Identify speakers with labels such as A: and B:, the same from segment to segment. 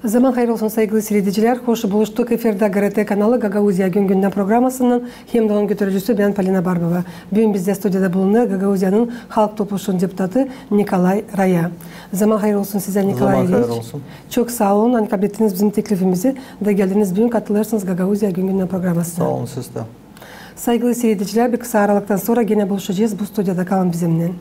A: Zaman hayırlı olsun sevgili seyirciler. Hoş buluştuk. Efirde GRT kanalı Gagauzya Gün Gündem programmasının hem de onun götürücüsü ben Polina Barbova. Bugün bizde stüdyoda bulunuyor Gagauzya'nın Halk Topluluğu'nun deputatı Nikolay Raya. Zaman hayırlı olsun size Nikolay Raya.
B: Zaman hayırlı olsun.
A: Çok sağ olun. Hani kabul ettiniz bizim teklifimizi de geldiniz bugün katılırsınız Gagauzya Gün Gündem programmasına.
B: Sağ olun siz de.
A: Sevgili seyirciler bir kısa aralıktan sonra yine buluşacağız. Bu stüdyoda kalın bizimle.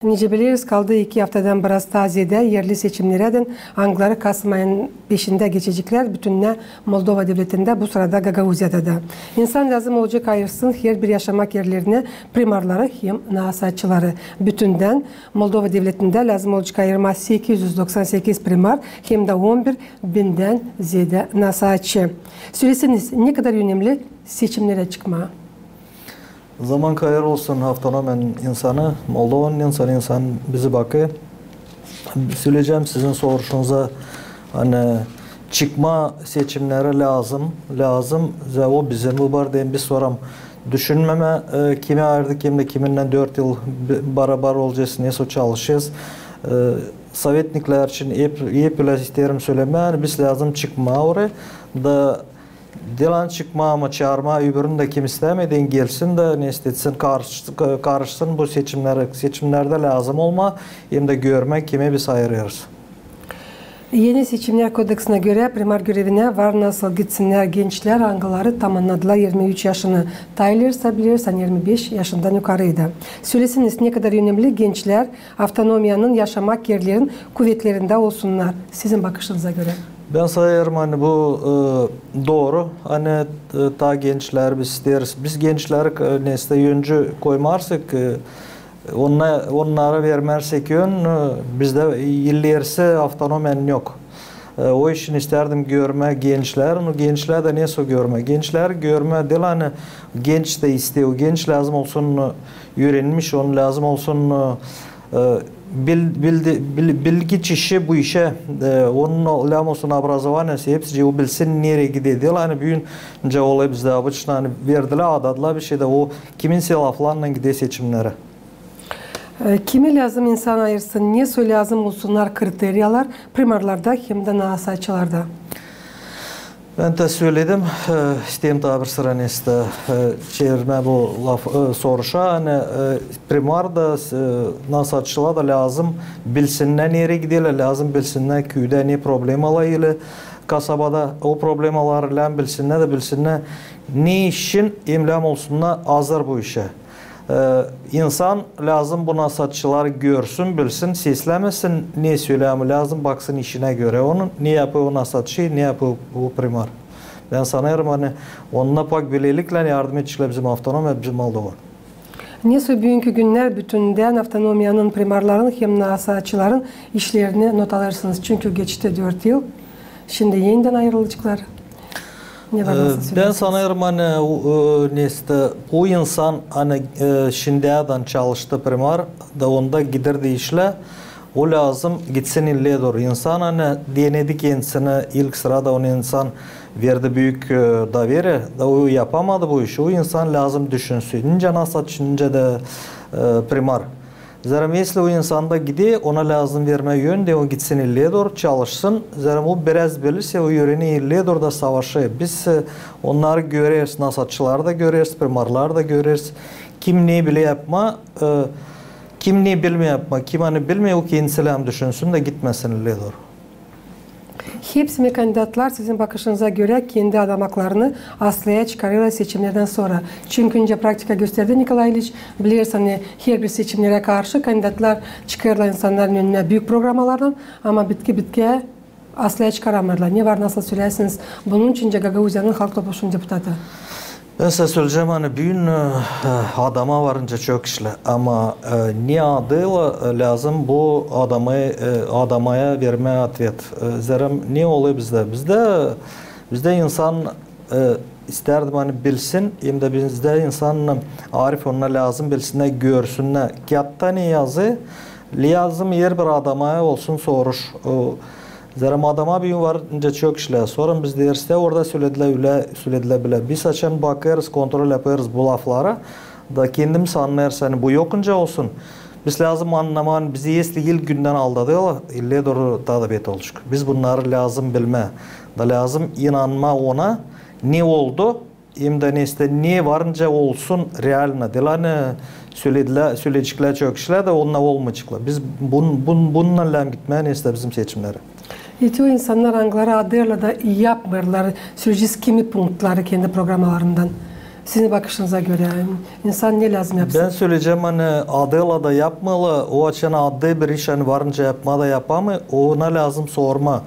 A: Nice biliriz kaldığı 2 haftadan biraz taziyede yerli seçimlerden Angları Kasım ayının 5'inde geçecekler. Bütününe Moldova devletinde bu sırada Gagauzya'da da. İnsan lazım olacak ayırsın her bir yaşamak yerlerine primarları hem nasatçıları. Bütünden Moldova devletinde lazım olacak ayırma 898 primar hem de 11 binden ziyade nasatçı. Söyleseniz ne kadar önemli seçimlere çıkma?
B: Zaman hayırlı olsun haftanın insanı, Moldova'nın insan bizi bakıyor. Söyleyeceğim sizin soruşunuza hani çıkma seçimleri lazım. O bizim bu barda bir soram. Düşünmeme kime ayırdık hem de kiminle 4 yıl beraber olacağız, neyse çalışacağız. Sovetnikler için iyi bile isterim söyleme. Yani biz lazım çıkma oraya da dilan çıkma ama çağırma öbürünü de kim istemeden gelsin de ne istesin karışsın bu seçimlerde lazım olma hem de görmek kime biz ayırıyoruz.
A: Yeni seçimler kodeksine göre primar görevine var nasıl gitsinler gençler hangileri tamamladılar 23 yaşını tayılırsa bilirsen 25 yaşından yukarıydı. Söylesiniz ne kadar önemli gençler avtonomiyanın yaşamak yerlerin kuvvetlerinde olsunlar sizin bakışınıza göre?
B: Ben sayarım hani bu doğru. Hani ta gençler biz isteriz. Biz gençler neyse yöncü koymarsak onlara vermersek yön bizde illerse avtonomen yok. O işin isterdim görme gençler. Onu gençler de neyse görme. Gençler görme değil hani genç de istiyor. Genç lazım olsun öğrenmiş, onun lazım olsun bilgi çişi bu işe onun lamosun образованиясы hepsi o bilsin nereye gidiyor. Hani büyünce olay bizde abıçlı hani verdiler adadılar bir şeyde o kimin silahlarla gidiyor seçimlere.
A: Kimi lazım insan ayırsın, niye lazım olsunlar kriteriyalar primarlarda hem de nasatçılarda?
B: Ben de söyledim, isteyim tabir sıra neyse çevirme bu soruşa, hani primar da nasatçılar da lazım bilsinler nereye gidiyorlar, lazım bilsinler köyde ne problem alayıyla, kasabada o problemalarla bilsinler ne işin imlam olsunlar hazır bu işe. İnsan lazım bu nasatçılar görsün, bilsin, seslemesin, ne söylemi lazım, baksın işine göre. Onun ne yapıyor o nasatçı, ne yapıyor bu primar. Ben sanıyorum hani onunla pak bilelikle yardım edecekler bizim avtonom ve bizim Moldova.
A: Neyse bugünkü günler bütünden avtonomiyanın primarların hem nasatçıların işlerini not alırsınız. Çünkü geçti 4 yıl. Şimdi yeniden ayrılacaklar.
B: Ben sanıyorum hani neyse bu insan hani şimdiden çalıştı primar da onda giderdi işle o lazım gitsin ille doğru insan hani denedi kendisine ilk sırada onu insan verdi büyük daveri da o yapamadı bu işi o insan lazım düşünsün ince nasatçınca da primar. Zaten mesela o insanda gidiyor, ona lazım verme yönde o gitsin ille doğru çalışsın. Zaten o biraz bilirse o yöreni ille doğru da savaşı. Biz onları görüyoruz, nasatçıları da görüyoruz, primarları da görüyoruz. Kim ne bile yapma, kim ne bilme yapma, kim hani bilmiyor o kendisi hem düşünsün de gitmesin ille doğru.
A: Hepsi kandidatlar sizin bakışınıza göre kendi adamaklarını aslaya çıkarıyorlar seçimlerden sonra. Çünkü önce praktika gösterdi Nikolay İliç. Bilirsin hani her bir seçimlere karşı kandidatlar çıkarıyorlar insanların önüne büyük programalardan ama bitki aslaya çıkaramıyorlar. Ne var nasıl söylersiniz? Bunun için Gagauzya'nın Halk Topluluğu'nun deputatı. Ben
B: size söyleyeceğim hani büyün adama varınca çok işle ama ne adıyla lazım bu adamaya verme atvet. Zerem ne oluyor bizde? Bizde insan isterdim hani bilsin hem de bizde insan arif ona lazım bilsinler görsünler. Kiyatta ne yazı? Lazım yer bir adamaya olsun soruş. Zerem adama bir varınca çok işler. Sonra biz derste orada söylediler bile. Biz açan bakarız, kontrol yaparız bu laflara. da kendimiz anlayarsan bu yokunca olsun. Biz lazım anlaman, bizi esli ilk günden aldadı, ille doğru tadı bet oluşuk. Biz bunları lazım bilme, da lazım inanma ona, ne oldu, hem de ne varınca olsun realine. Dilanı söyleyecekler çok kişiler de onunla olmayacaklar. Biz bununla lem gitmeyen işte bizim seçimleri.
A: O insanlar anglara adıyla da iyi yapmıyorlar. Söyleyeceğiz kimi punktları kendi programlarından. Sizin bakışınıza göre insan ne lazım yapsın?
B: Ben söyleyeceğim hani adıyla da yapmalı. O açıdan adı bir iş hani varınca yapma da yapamı. Ona lazım sorma.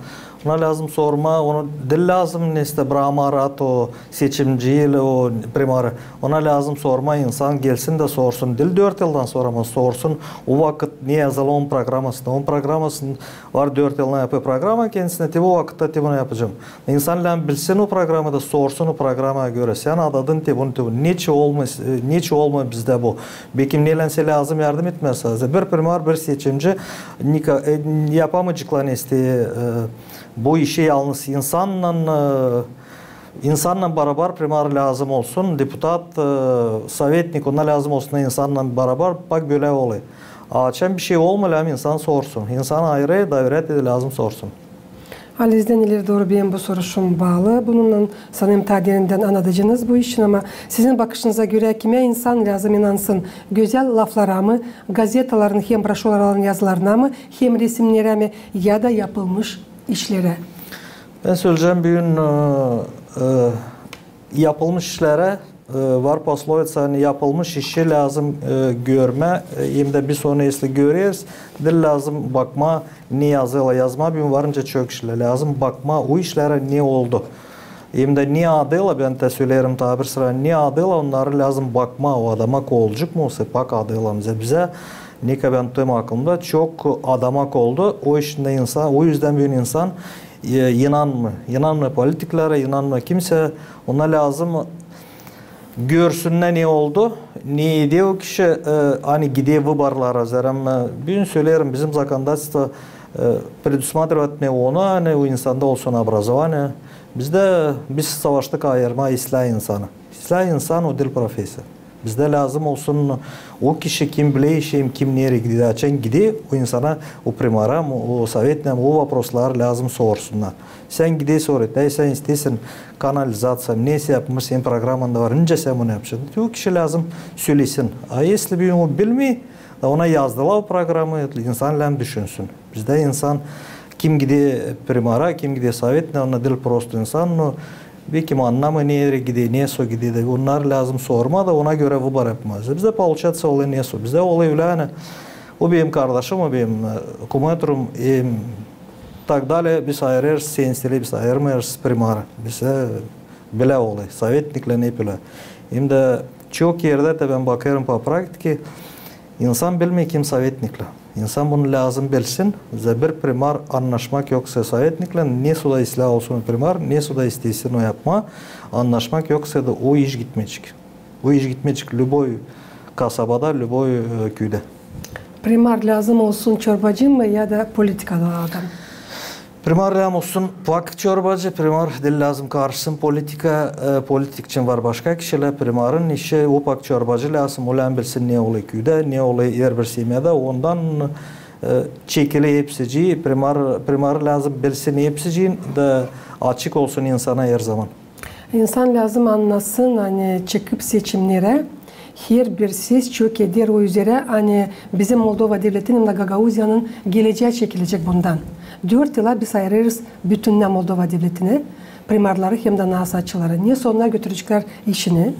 B: Ona lazım sorma, onu dil lazım neste brahmarat o seçimciyle o primar. Ona lazım sorma, insan gelsin de sorsun. Dil 4 yıldan sonra mı sorsun? O vakit ne yazılı 10 programasında? 10 programasında var 4 yıldan yapıyor programa kendisine tibi o vakitte bunu yapacağım. İnsan bilsin o programı da sorsun o programa göre. Sen adadın tibunu. Niçin olmaz bizde bu? Bekim nelense lazım yardım etmezse. Bir primar bir seçimci yapamayacaklar neste bu işi yalnız insanla beraber primar lazım olsun, deputat, sovetnik ona lazım olsun insanla beraber bak böyle oluyor. Açan bir şey olmalı insan sorsun. İnsan ayrı devlet de lazım sorsun.
A: Alizden ileri doğru benim bu soruşum bağlı. Bununla sanırım tadirinden anladınız bu işin ama sizin bakışınıza göre kime insan lazım inansın? Güzel laflara mı, gazetaların hem broşuraların yazılarına mı, hem resimlere mi ya da yapılmış işlere?
B: Ben söyleyeceğim bir gün yapılmış işlere var poslovica hani yapılmış işi lazım görme hem de bir sonrasında görüyoruz. Dil lazım bakma ne yazma bir varınca çok işler lazım bakma o işlere ne oldu. Hem de ne adıyla ben de söylerim tabir sıra ne adıyla onları lazım bakma o adama olacak mı olsa bak adıyla bize ne kadar ben tüm aklımda çok adamak oldu. O işinde insan, o yüzden bir insan inanma politiklere, inanma kimse ona lazım görsünler ne oldu, neydi o kişi hani gidiyor bu barlara zaram. Bir gün söylerim bizim законодательство предусматривает onu hani o insanda olsun образование. Biz savaştık ayırma İslam insanı. İslam insan o dil profesör. Bizde lazım olsun o kişi kim bileyişim, kim nereye gidiyor, açan gidiyor o insana, o primara, o sovetine, o vaproslar lazım sorsunlar. Sen gidiyor soruyor, sen istesin kanalizasyon, neyse yapmış, senin programında var, önce sen bunu yapacaksın. O kişi lazım söylesin. Если bir o bilmiyor, ona yazdılar o programı, insan lazım düşünsün. Bizde insan kim gidiyor primara, kim gidiyor sovetine, ona dil prosto insan, belki anlamı nereye gidiyor, neyse gidiyor da onlar lazım sorma da ona göre bu yapmaz. Bizde получается olay neyse. Bizde olay öyle o benim kardeşim, o benim kumatrum, tak dalее biz ayırırız, sensili biz ayırmıyoruz primara. Bizde bile olay. Sovetnikle ne bile. Hem de çok yerde de ben bakıyorum po praktiki insan bilmiyor kim sovetnikle. İnsan bunu lazım bilsin. Bir primar anlaşmak yoksa sovetnikle ne suda ıslah olsun primar, ne suda istesin o yapma. Anlaşmak yoksa da o iş gitmeyecek. O iş gitmeyecek любой kasabada, любой köyde.
A: Primar lazım olsun çorbacı mı ya da politikalı adam?
B: Primar lazım olsun pak çorbacı, primar dil lazım karşısın politik için var başka kişiler. Primarın işi o pak çorbacı lazım. Olan bilsin ne oluyor köyde, ne oluyor yer bir simyada. Ondan çekili hepsici, primar lazım bilsin hepsici de açık olsun insana her zaman.
A: İnsan lazım anlasın hani çıkıp seçimlere her bir ses çok eder o üzere hani bizim Moldova devletinin Gagauzya'nın geleceği çekilecek bundan. 4 yıla biz ayırırız bütünle Moldova devletini, primarları hem de nasatçıları. Niye sonuna götürecekler işini?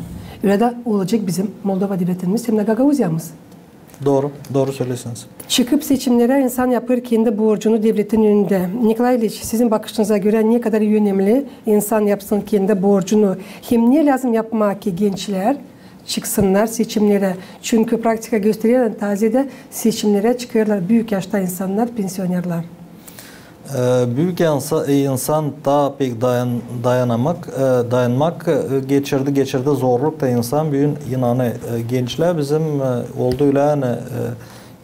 A: Öyle de olacak bizim Moldova devletimiz hem de Gagauzya'mız.
B: Doğru söylüyorsunuz.
A: Çıkıp seçimlere insan yapır kendi borcunu devletin önünde. Nikolay İliç, sizin bakışınıza göre ne kadar önemli insan yapsın kendi borcunu? Hem niye lazım yapmak ki gençler çıksınlar seçimlere? Çünkü praktika gösteriyor tazede seçimlere çıkıyorlar büyük yaşta insanlar, pensionerler.
B: Büyük insan daha pek dayanmak geçirdi zorluk da insan büyük inanı gençler bizim olduğuyla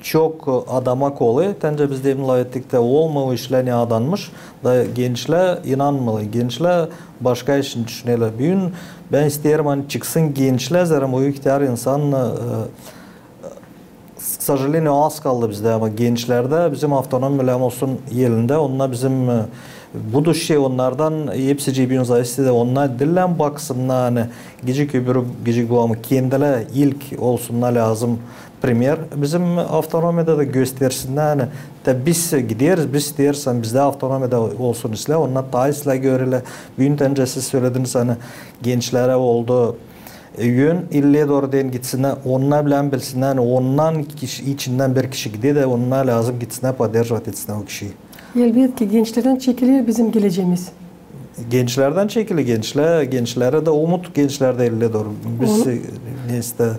B: çok adamak oluyor. Tence biz de vilayetlikte olma o işler ne adanmış da gençler inanmalı. Gençler başka işin düşünüyorlar. Bugün ben isterim hani çıksın gençler zaten o iktidar insan к сожалению az kaldı bizde ama gençlerde bizim avtonom bilem olsun yerinde onunla bizim bu şey onlardan hepsi cebiyun zayıfı da onlar dillen baksınlar hani gecik bu ama kendiler ilk olsunlar lazım premier bizim avtonomide de göstersinler hani de biz gideriz biz istersen bizde avtonomide olsun isle onlar daha isle görele bugün tence siz söylediniz hani gençlere oldu yön ille doğru den gitsinler onlar bilen bilsinler ondan kişi içinden bir kişi gidiyor da onlar lazım gitsinler podержать etsinler o kişiyi.
A: Elbette gençlerden çekilir bizim geleceğimiz.
B: Gençlerden çekili gençlere de umut gençlerde ille doğru. Biz neyse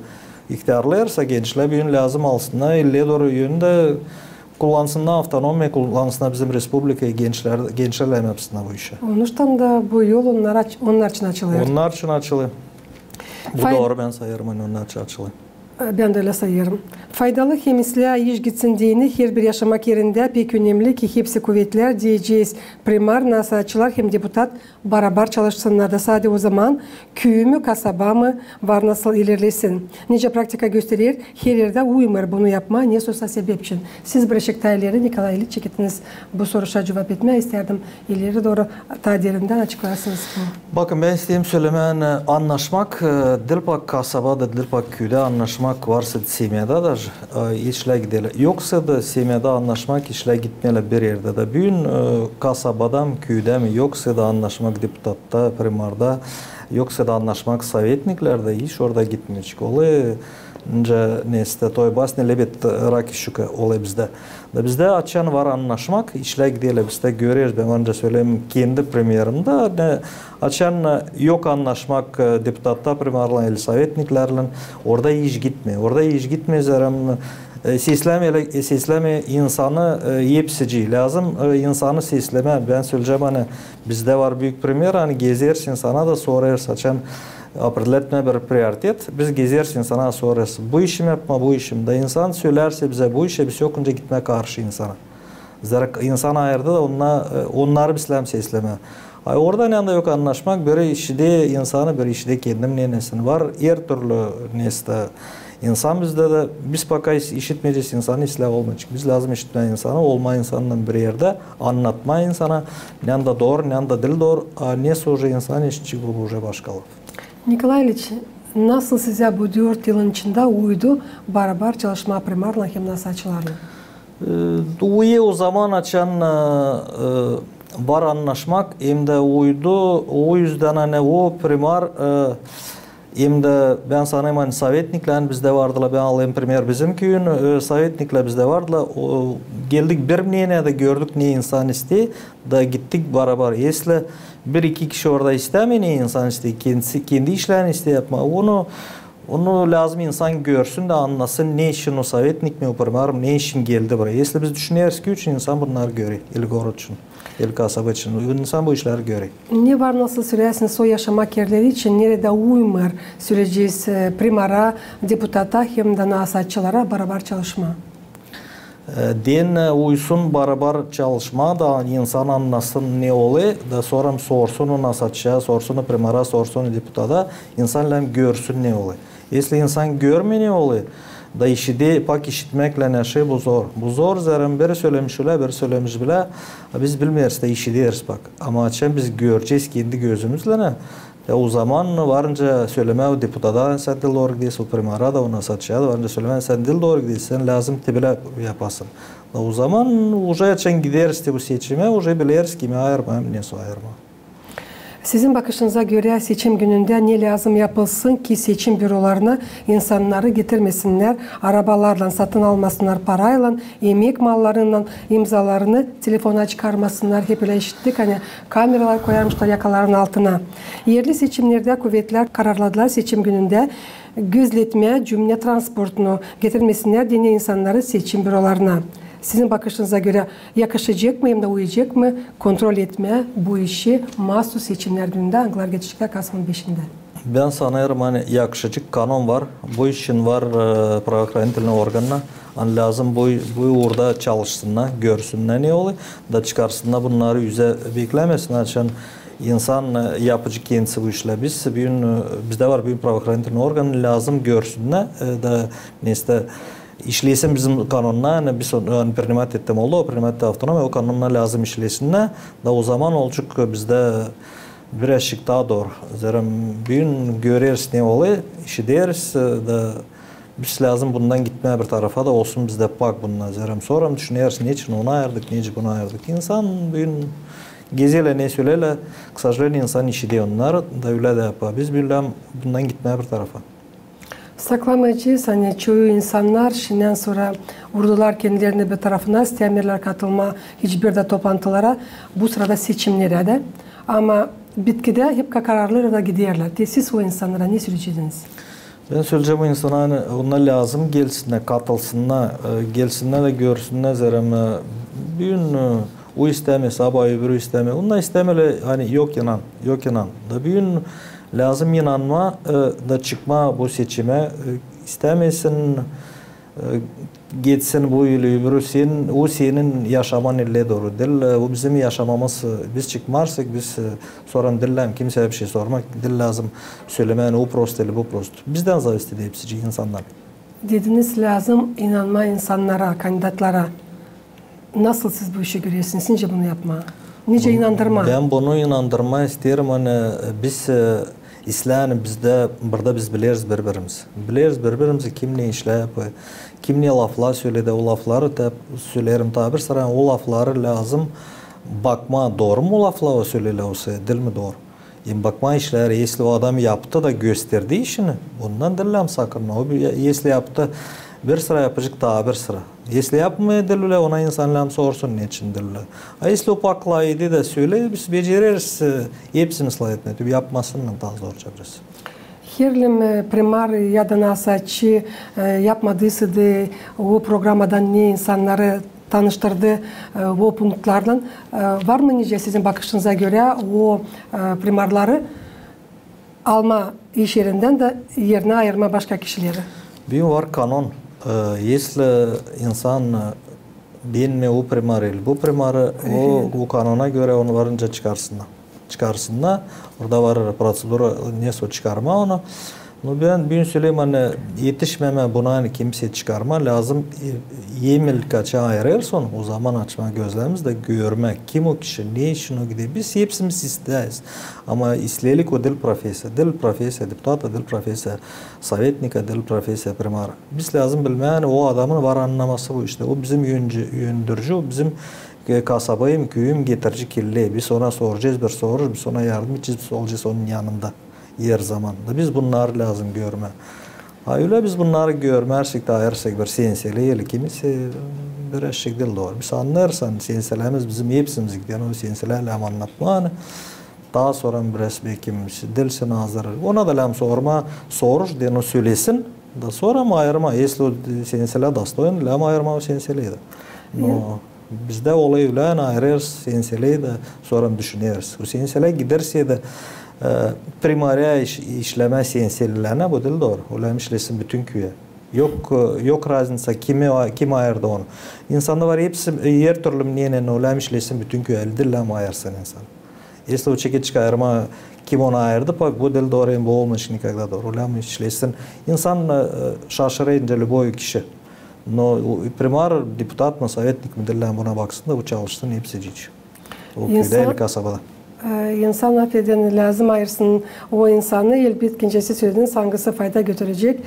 B: iktidarlarsa gençler bir gün lazım alsınlar ille doğru yönde kullansınlar avtonomi kullansınlar bizim respublikayı gençlerle yapsınlar bu işi.
A: Onuştan da bu yol onlar için açılıyor.
B: Onlar için açılıyor. Bu doğru ben sayarım hani onlar için açılıyor.
A: Ben de öyle sayarım. Faydalı hemesliğe iş gitsin diyeni her bir yaşamak yerinde pek önemli ki hepsi kuvvetler diyeceğiz. Primar, nasihatçılar hem deputat beraber çalışsınlar da sadece o zaman köy mü kasaba mı var nasıl ilerlesin. Nice praktika gösterir her yerde uymur bunu yapma ne sosyal sebep için. Siz Beşiktaşlıları Nikolay İliç çekitiniz bu soruşa cevap etmeye isterdim. İleri doğru tadirinden açıklarsınız.
B: Bakın ben isteyeyim söylemen anlaşmak Dilpak kasabada Dilpak köyde anlaşmak varsa semiyada da işle gidelim. Yoksa da semiyada anlaşmak işle gitmeli bir yerde de. Bugün kasabadan köyde mi yoksa da anlaşmak deputatta, primarda yoksa da anlaşmak sovetniklerde iş orada gitmeyecek. Oluyor. Neyse toy basne lebet rakişuka oluyor bizde. Da bizde açan var anlaşmak işle gidelim. Bizde görüyoruz. Ben önce söyleyeyim kendi premierimde açan yok anlaşmak deputatta primarla el sovetniklerle orada iş gitmiyor. Orada iş gitmiyor zaten sesleme insanı yepsici lazım. İnsanı sesleme ben söyleyeceğim hani bizde var büyük premier hani gezersin sana da sorarız açan определенный bir prioritet. Biz gezersin sana sorarız. Bu işimi yapma bu işim. Da insan söylerse bize bu işe biz yokunca gitme karşı insana. Zarak insan ayırdı da onları bizlem sesleme. Oradan yanında yok anlaşmak böyle işide insanı bir işide kendim nenesini var. Her türlü neste insan bizde de biz bakayız işitmeyeceğiz insanı islah olmayacak. Biz lazım işitmeyen insanı olma insanın bir yerde anlatma insana. Ne anda doğru ne anda dil doğru. Ne sonra insan işitçi bu уже başkalı.
A: Nikolay İliç, nasıl size bu 4 yılın içinde uydu beraber çalışma primarla hem nasihatçılarla?
B: Uyu o zaman açan var anlaşmak hem de uydu. O yüzden hani o primar hem de ben sanayım hani sovetnikler bizde vardılar. Ben alayım primer bizim köyün sovetnikler bizde vardılar. Geldik bir neyine de gördük ne insan isteği da gittik beraber. Esle bir iki kişi orada istemiyor ne insan isteği. Kendi işlerini isteği yapma. Onu lazım insan görsün de anlasın ne işin o sovetnik mi o primer ne işin geldi buraya. Esle biz düşünüyoruz ki üç insan bunları görüyor. İlgor için. El kasaba için. İnsan bu işleri görüyor.
A: Ne var nasıl sürersiniz o yaşamak yerleri için nerede uymur süreceğiz primara, deputata hem de nasihatçılara beraber çalışma?
B: Den uysun beraber çalışma da insan anlasın ne oluyor da sonra sorsun o nasihatçıya, sorsun o primara, sorsun o deputada insanlar görsün ne oluyor. Если insan görmüyor ne oluyor da işide pak işitmekle ne şey bu zor. Bu zor zaten biri söylemiş bile biz bilmiyoruz da işitiyoruz bak. Ama açan biz göreceğiz kendi gözümüzle ne. O zaman varınca söyleme o deputada sen dil doğru gidiyorsun, o primara da ona satışa da varınca söyleme sen dil doğru gidiyorsun, sen lazım tebile yapasın. O zaman уже açan gideriz bu seçime, уже biliriz kimi ayırmayayım, ne ayırma.
A: Sizin bakışınıza göre seçim gününde ne lazım yapılsın ki seçim bürolarına insanları getirmesinler, arabalarla satın almasınlar parayla, emek mallarından imzalarını telefona çıkarmasınlar. Hep öyle işittik hani kameralar koyarmışlar yakaların altına. Yerli seçimlerde kuvvetler kararladılar seçim gününde gözletme, cümle transportunu getirmesinler diye insanları seçim bürolarına. Sizin bakışınıza göre yakışacak mı hem de uyacak mı kontrol etme bu işi mahsus seçimler gününde Anglar geçecekler Kasım'ın 5'inde?
B: Ben sanıyorum hani yakışıcı kanon var. Bu için var pravоохранительный organına. Hani lazım bu orada çalışsınlar, görsünler ne oluyor da çıkarsınlar bunları yüze beklemesinler. Çünkü insan yapıcı kendisi bu işle. Bizde var bir pravоохранительный organ lazım görsünler da neyse işlesin bizim kanunna, yani biz onu primat ettim oldu, o primat avtonom, o kanunna lazım işlesinler da o zaman olacak bizde bir eşik daha doğru. Zerem bugün görürüz ne oluyor, işi deriz da biz lazım bundan gitmeye bir tarafa da olsun bizde pak bundan. Zerem sonra düşünüyoruz ne için onu ayırdık, ne için bunu ayırdık. İnsan bugün geziyle ne söyleyle, kısa süreli insan işi de onlar da öyle de yapar. Biz bundan gitmeye bir tarafa.
A: Saklamacıyız, hani çoğu insanlar şimdiden sonra vurdular kendilerini bir tarafına, isteyenler katılma hiçbir de toplantılara, bu sırada seçimlere de. Ama bitkide hep kararlı da gidiyorlar. Siz o insanlara ne söyleyeceksiniz? Ben
B: söyleyeceğim o insana hani onlar lazım gelsinler, katılsınlar, gelsinler de görsünler zerem. Bugün o istemez, abayı öbürü istemez. Onlar istemeli hani yok inan da bugün lazım inanma da çıkma bu seçime istemesin geçsin bu yolu öbürü o senin yaşaman ile doğru değil. O bizim yaşamamız biz çıkmazsak biz soran dillem kimseye bir şey sormak dil lazım söylemeyen o prost değil bu prost. Bizden zavist edip hepsi insanlar.
A: Dediniz lazım inanma insanlara, kandidatlara. Nasıl siz bu işi görüyorsunuz? Nice bunu yapma? Nice inandırma?
B: Ben bunu inandırma isterim. Hani biz İslam bizde burada biz biliriz birbirimiz. Biliriz birbirimizi kim ne işle yapıyor. Kim ne laflar söyledi o lafları da söylerim tabir sıra o lafları lazım bakma doğru mu o laflar söyledi olsa değil mi doğru. Yani bakma işler yesli o adam yaptı da gösterdi işini. Bundan dillem sakın. O yesli yaptı bir sıra yapacak daha bir sıra. Yesli yapmaya dille ona insanlar sorsun ne için dille. Yesli o paklaydı da söyle biz beceririz hepsini ıslah etmedi. Yapmasın daha zor çabrız.
A: Herlim primar ya da nasılçı yapmadıysa da o programadan ne insanları tanıştırdı o punktlardan. Var mı nice sizin bakışınıza göre o primarları alma iş yerinden de yerine ayırma başka kişileri?
B: Bir var kanun. Если insan dinle o primaril, bu primarı o kanuna göre onu varınca çıkarsınlar. Orada var prosedura neyse çıkarma onu. Ben bir söyleyeyim hani yetişmeme buna hani kimse çıkarma lazım. Yemil kaça ayırırsa o zaman açma gözlerimiz de görmek. Kim o kişi, ne işin o gidiyor. Biz hepsimiz isteyiz. Ama isteyelik o dil profesya, deputata, dil profesya, sovetnika, dil profesya, primar. Biz lazım bilmeyen o adamın var anlaması bu işte. O bizim yöndürücü, o bizim kasabayım, köyüm getirici kirli. Biz ona soracağız, biz ona yardım edeceğiz, biz olacağız onun yanında. Yer zamanında. Biz bunları lazım görme. Öyle biz bunları görmersek de ayırsak bir senseliyle kimisi bir eşek değil doğru. Biz anlarsan senselemiz bizim hepsimiz gidiyor. O senselerle anlatma. Daha sonra biraz belki dilsin hazır. Ona da lam sorma, soruş diye onu söylesin. Da sonra mı ayırma? Esli o senseler dastoyun, lam ayırma o senseliydi. Bizde olayı öyle ayırırız senseliyi de sonra düşünüyoruz. O senseler giderse de primariya işleme senselilerine bu değil doğru. Ulan işlesin bütün köye. Yok razınsa kim ayırdı onu. İnsanda var hepsi yer türlü niyenin ulan işlesin bütün köye. Dille mi ayırsın insan? Если o çekiç ayırma kim onu ayırdı bu değil doğru. Bu olmuş nikakda doğru. Ulan işlesin. İnsan şaşırayınca любой kişi. No primar deputat mı sovetnik mi dille buna baksın da bu çalışsın hepsi cici. O köyde el kasabada.
A: İnsan affedeni lazım ayırsın o insanı elbet kincesi söylediğiniz hangisi fayda götürecek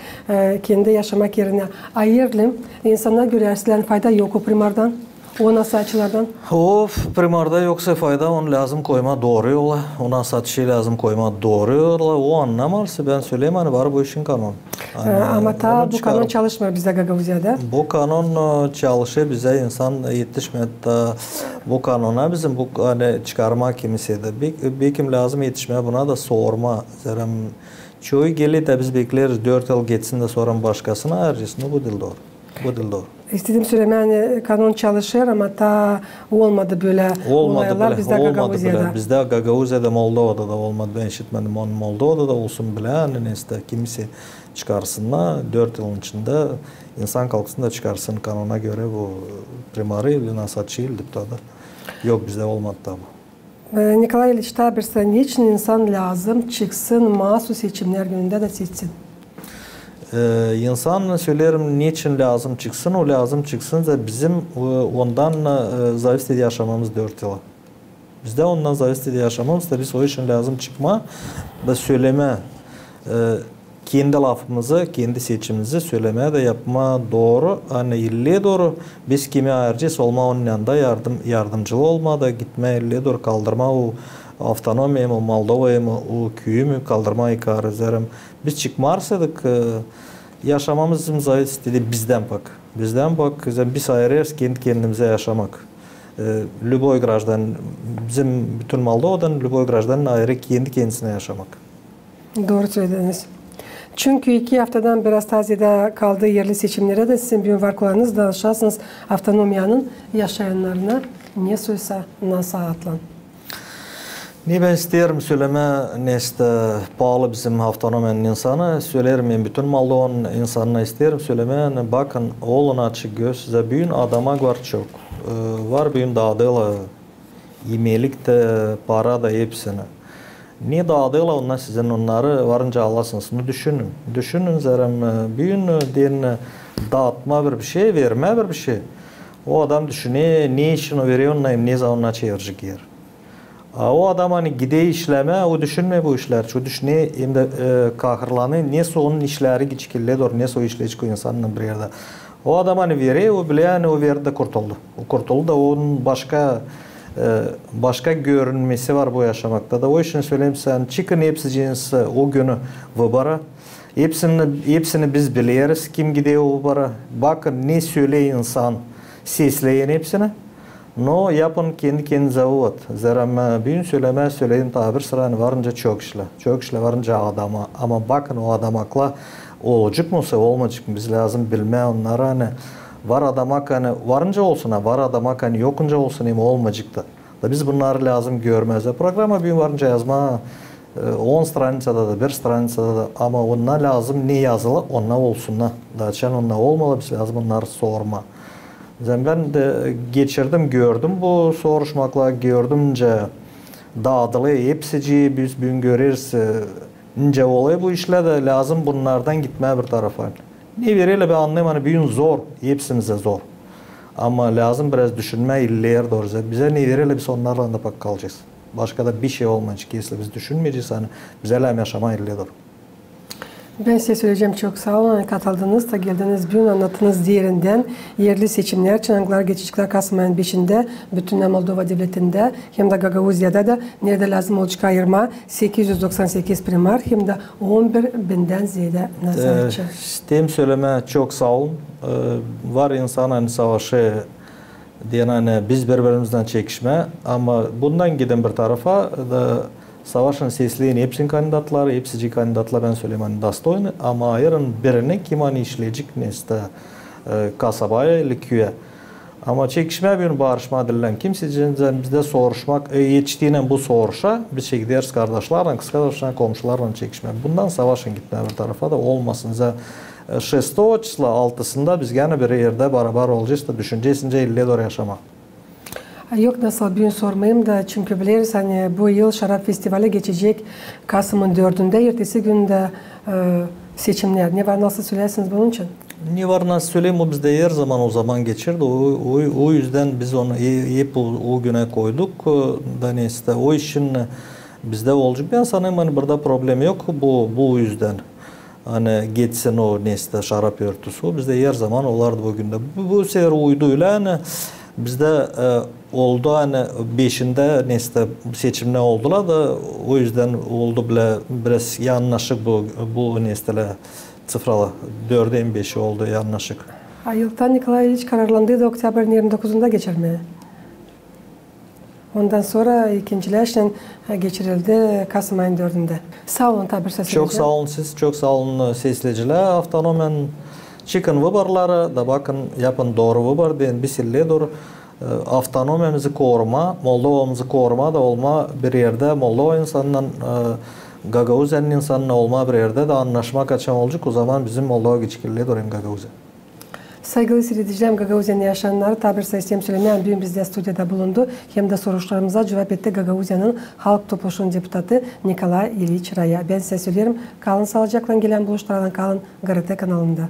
A: kendi yaşamak yerine ayıralım. İnsanlar göre fayda yok o primardan. O nasatçılardan?
B: O primarda yoksa fayda onu lazım koyma doğru yola. O nasatçıyı lazım koyma doğru yola. O anlamarsa ben söyleyeyim hani var bu işin kanun.
A: Ama ta bu kanun çalışmıyor bize Gagavuzya'da.
B: Bu kanun çalışıyor bize insan yetişmedi. Bu kanuna bizim bu hani çıkarma kimisiydi. Bir kim lazım yetişmeye buna da sorma. Zerem çoğu geli de biz bekleriz 4 yıl geçsin de sonra başkasına ayırırsın. Bu dil doğru. Bu dil doğru.
A: İstediğim söylemeye kanun çalışır ama ta olmadı böyle olaylar bizde Gagavuzya'da.
B: Bizde Gagavuzya'da, Moldova'da da olmadı. Ben işitmedim. Moldova'da da olsun bile. Yani işte kimisi çıkarsınlar. 4 yılın içinde insan kalksın da çıkarsın kanuna göre bu primari ili nasatçı il deputada. Yok bizde olmadı tabi.
A: Nikolay İliç tabirse niçin insan lazım çıksın mahsus seçimler gününde de seçsin?
B: İnsan söylerim niçin lazım çıksın, o lazım çıksın da bizim ondan zavist yaşamamız 4 yıl. Bizde ondan zavist yaşamamız da biz o için lazım çıkma da söyleme, kendi lafımızı, kendi seçimimizi söylemeye de yapma doğru. Hani illiye doğru biz kimi ayıracağız olma onun yanında yardımcılı olma da gitme illiye doğru kaldırma o avtonomiyi mi, Moldova'yı mı, o köyü mü kaldırma ikar ederim. Biz çıkmarsaydık yaşamamız bizim zayıf istedi bizden bak. Bizden bak, biz ayırıyoruz kendi kendimize yaşamak. Любой граждан, bizim bütün Moldova'dan любой gражданın ayrı kendi kendisine yaşamak.
A: Doğru söylediniz. Çünkü 2 haftadan biraz taziyede kaldığı yerli seçimlere de sizin bir varlıklarınız danışarsınız avtonomiyanın yaşayanlarına. Niye söylese nasıl atlan?
B: Ne ben isterim söyleme neste pahalı bizim avtonomiyanın insanı. Söylerim ben bütün Moldova'nın insanına isterim söyleme. Bakın olun açık göz size büyün adama var çok. Var büyün dağıdıyla yemelik de para da hepsini. Niye dağıdıyla onlar sizin onları varınca alasınız. Düşünün. Düşünün zerem büyün deyin dağıtma bir şey verme bir şey. O adam düşünüyor ne için o veriyor ne zaman çevirecek yer. O adam hani gide işleme, o düşünme bu işler. Şu düşünüyor hem de kahırlanıyor. Neyse onun işleri geçikildi doğru. Neyse o işleri çıkıyor insanın bir yerde. O adam hani veriyor, o bile yani o verdi kurtuldu. O kurtuldu da onun başka görünmesi var bu yaşamakta da. O için söyleyeyim sen çıkın hepsi cins o günü vыбора. Hepsini biz biliyoruz. Kim gidiyor o vыбора. Bakın ne söylüyor insan. Sesleyin hepsini. No yapın kendi kendinize uvvet. Zerem büyün söyleyin tabir sıra varınca çok işle. Çok işle varınca adama. Ama bakın o adamakla olacak mı olmayacak mı? Biz lazım bilmeye onlara hani var adamak hani varınca olsun var adamak hani yokunca olsun hem olmayacak da biz bunları lazım görmez. Programa büyün varınca yazma 10 stranicada da 1 stranicada da ama ona lazım ne yazılı ona olsunlar. Daçan ona olmalı biz lazım onları sorma. Ben de geçirdim gördüm bu soruşmakla gördümce dağıdılı hepsici biz bugün görürüz ince olay bu işle de lazım bunlardan gitmeye bir tarafa. Ne veriyle ben anlayayım hani bugün zor hepsimize zor ama lazım biraz düşünme iller doğru bize ne veriyle biz onlarla da bak kalacağız. Başka da bir şey olmayacak kesinlikle biz düşünmeyeceğiz hani bize hem yaşama iller doğru.
A: Ben size söyleyeceğim çok sağ olun. Katıldınız da geldiniz. Bugün anlattınız diğerinden yerli seçimler, Çınaklar, Geçicikler Kasım ayının 5'inde bütün Moldova devletinde hem de Gagavuzya'da da nerede lazım olacak ayırma 898 primar hem de 11.000'den ziyade nazarçı.
B: İsteyim söyleme çok sağ olun. Var insan hani savaşı diyen hani biz birbirimizden çekişme ama bundan giden bir tarafa da savaşın sesleyen hepsinin kandidatları, hepsici kandidatlar ben söyleyeyim hani dostoyni ama ayırın birini kim hani işleyecek neyse kasabaya ili köye. Ama çekişme bir bağırışma edilen kimseciden bizde soruşmak yetiştiğinden bu soruşa biz şey gideriz kardeşlerle, kız kardeşlerle, komşularla çekişme. Bundan savaşın gitme bir tarafa da olmasın. 6 çisla 6'sında biz gene bir yerde beraber olacağız da düşüncesince ille doğru yaşamak.
A: Yok nasıl bir sormayayım da çünkü biliriz hani bu yıl şarap festivali geçecek Kasım'ın 4'ünde ertesi günde seçimler. Ne var nasıl söylersiniz bunun için?
B: Ne var nasıl söyleyeyim o bizde her zaman o zaman geçirdi. O yüzden biz onu hep o güne koyduk da neyse o işin bizde olacak. Ben sanırım hani burada problem yok bu yüzden. Hani geçsin o neyse şarap örtüsü bizde her zaman olardı bugün de. Bu sefer uyduyla hani bizde oldu hani 5'inde neyse seçimler oldular da o yüzden oldu bile biraz yanlışlık bu neyse sıfırla 4'e 5'i oldu yanlışlık.
A: Ayıltan Nikolay İliç kararlandığı da Oktyabr 29'unda geçirmeye. Ondan sonra ikincileşten geçirildi Kasım ayının 4'ünde. Sağ olun tabir sesleri.
B: Çok sağ olun siz, çok sağ olun sesleyiciler. Avtonomiyanın Çıkın vıbarları da bakın yapın doğru vıbar deyin bisilliye doğru avtonomiyamızı koruma, Moldova'mızı koruma da olma bir yerde Moldova insanından Gagauzyan'ın insanına olma bir yerde de anlaşmak açan olacak. O zaman bizim Moldova geçikirliğe doğru Gagauzya.
A: Saygılı seyredicilerim, Gagauzya'nın yaşayanları tabir sayısıyım söylemeyen büyüğüm bizde stüdyoda bulundu. Hem de soruşlarımıza cevap etti Gagauzya'nın Halk Topluluğu'nun deputatı Nikolay İliç Raya. Ben size söylerim, kalın sağlıcakla gelen buluşlardan kalın GRT kanalında.